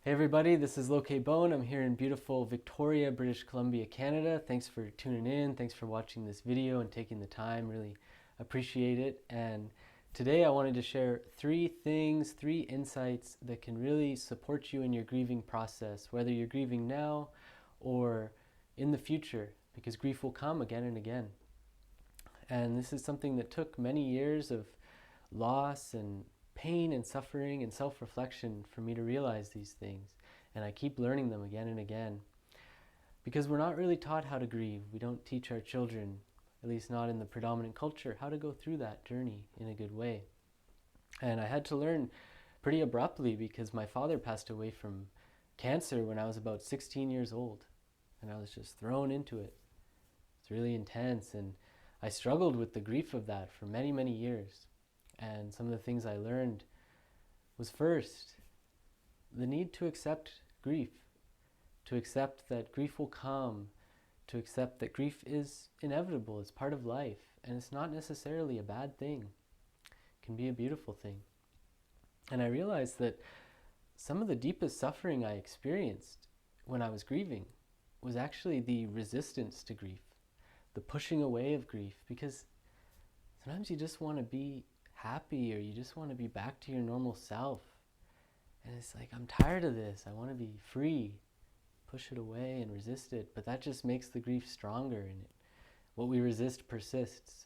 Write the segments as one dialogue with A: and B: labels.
A: Hey everybody, this is Lokay. I'm here in beautiful Victoria, British Columbia, Canada. Thanks for tuning in. Thanks for watching this video and taking the time. Really appreciate it. And today I wanted to share three insights that can really support you in your grieving process, whether you're grieving now or in the future, because grief will come again and again. And this is something that took many years of loss and pain and suffering and self-reflection for me to realize these things. And I keep learning them again and again. Because we're not really taught how to grieve. We don't teach our children, at least not in the predominant culture, how to go through that journey in a good way. And I had to learn pretty abruptly because my father passed away from cancer when I was about 16 years old. And I was just thrown into it. It's really intense. And I struggled with the grief of that for many, many years. And some of the things I learned was first, the need to accept grief, to accept that grief will come, to accept that grief is inevitable, it's part of life, and it's not necessarily a bad thing. It can be a beautiful thing. And I realized that some of the deepest suffering I experienced when I was grieving was actually the resistance to grief, the pushing away of grief, because sometimes you just want to be happy or you just want to be back to your normal self. And it's like, I'm tired of this. I want to be free. Push it away and resist it. But that just makes the grief stronger, and what we resist persists.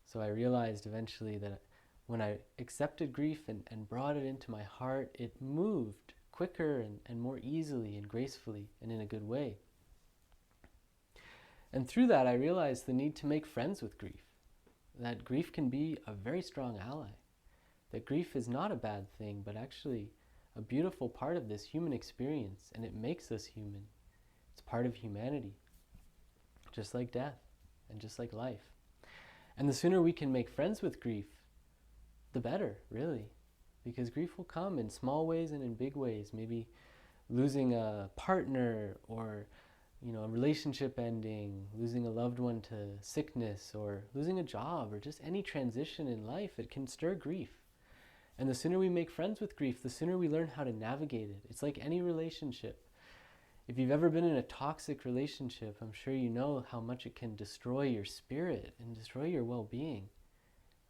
A: So I realized eventually that when I accepted grief and brought it into my heart, it moved quicker and more easily and gracefully and in a good way. And through that, I realized the need to make friends with grief. That grief can be a very strong ally. That grief is not a bad thing, but actually a beautiful part of this human experience, and it makes us human. It's part of humanity, just like death and just like life. And the sooner we can make friends with grief, the better, really, because grief will come in small ways and in big ways. Maybe losing a partner, or a relationship ending, losing a loved one to sickness, or losing a job, or just any transition in life. It can stir grief. And the sooner we make friends with grief, the sooner we learn how to navigate it. It's like any relationship. If you've ever been in a toxic relationship, I'm sure you know how much it can destroy your spirit and destroy your well-being.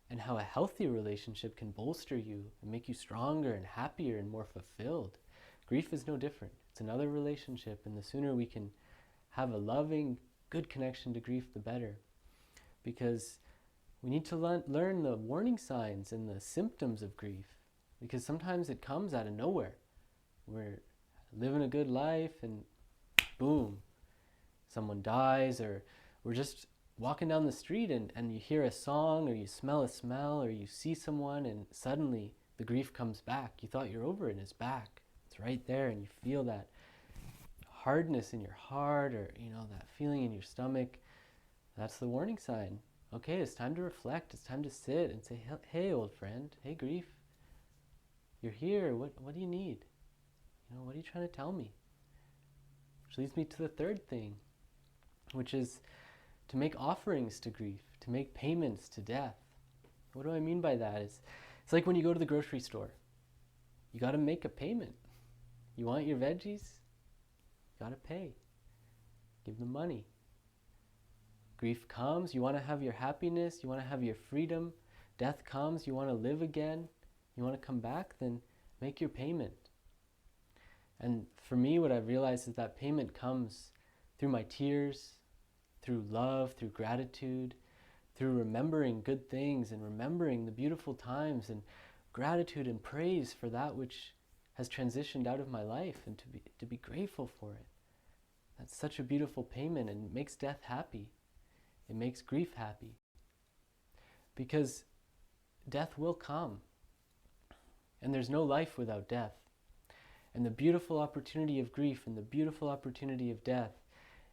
A: And how a healthy relationship can bolster you and make you stronger and happier and more fulfilled. Grief is no different. It's another relationship, and the sooner we can have a loving, good connection to grief, the better. Because we need to learn the warning signs and the symptoms of grief. Because sometimes it comes out of nowhere. We're living a good life and boom, someone dies, or we're just walking down the street and you hear a song, or you smell a smell, or you see someone, and suddenly the grief comes back. You thought you're over it, and it's back. It's right there, and you feel that hardness in your heart, or that feeling in your stomach. That's the warning sign. Okay, it's time to reflect. It's time to sit and say, hey, old friend, hey, grief, you're here. What do you need? What are you trying to tell me? Which leads me to the third thing, which is to make offerings to grief, to make payments to death. What do I mean by that? It's like when you go to the grocery store. You got to make a payment. You want your veggies? Gotta pay. Give them money. Grief comes, you want to have your happiness, you want to have your freedom. Death comes, you want to live again, you want to come back, then make your payment. And for me, what I've realized is that payment comes through my tears, through love, through gratitude, through remembering good things and remembering the beautiful times, and gratitude and praise for that which has transitioned out of my life, and to be grateful for it. That's such a beautiful payment, and it makes death happy. It makes grief happy. Because death will come. And there's no life without death. And the beautiful opportunity of grief and the beautiful opportunity of death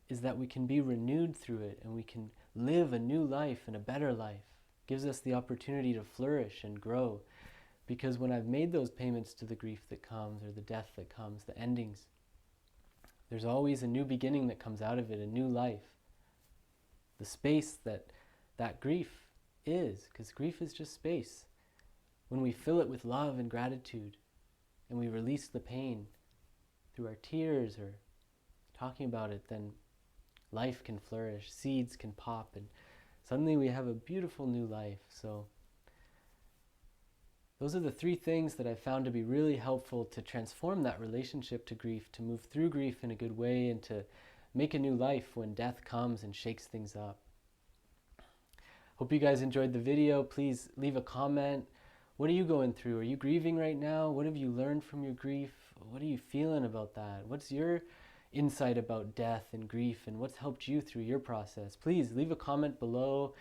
A: is that we can be renewed through it, and we can live a new life and a better life. It gives us the opportunity to flourish and grow. Because when I've made those payments to the grief that comes, or the death that comes, the endings, there's always a new beginning that comes out of it, a new life. The space that grief is, because grief is just space. When we fill it with love and gratitude, and we release the pain, through our tears or talking about it, then life can flourish, seeds can pop, and suddenly we have a beautiful new life. So those are the three things that I found to be really helpful to transform that relationship to grief, to move through grief in a good way, and to make a new life when death comes and shakes things up. Hope you guys enjoyed the video. Please leave a comment. What are you going through? Are you grieving right now? What have you learned from your grief? What are you feeling about that? What's your insight about death and grief, and what's helped you through your process? Please leave a comment below.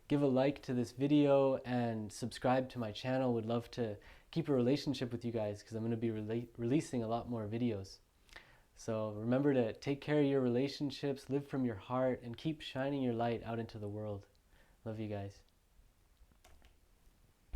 A: Give a like to this video and subscribe to my channel. Would love to keep a relationship with you guys because I'm going to be releasing a lot more videos. So remember to take care of your relationships, live from your heart, and keep shining your light out into the world. Love you guys.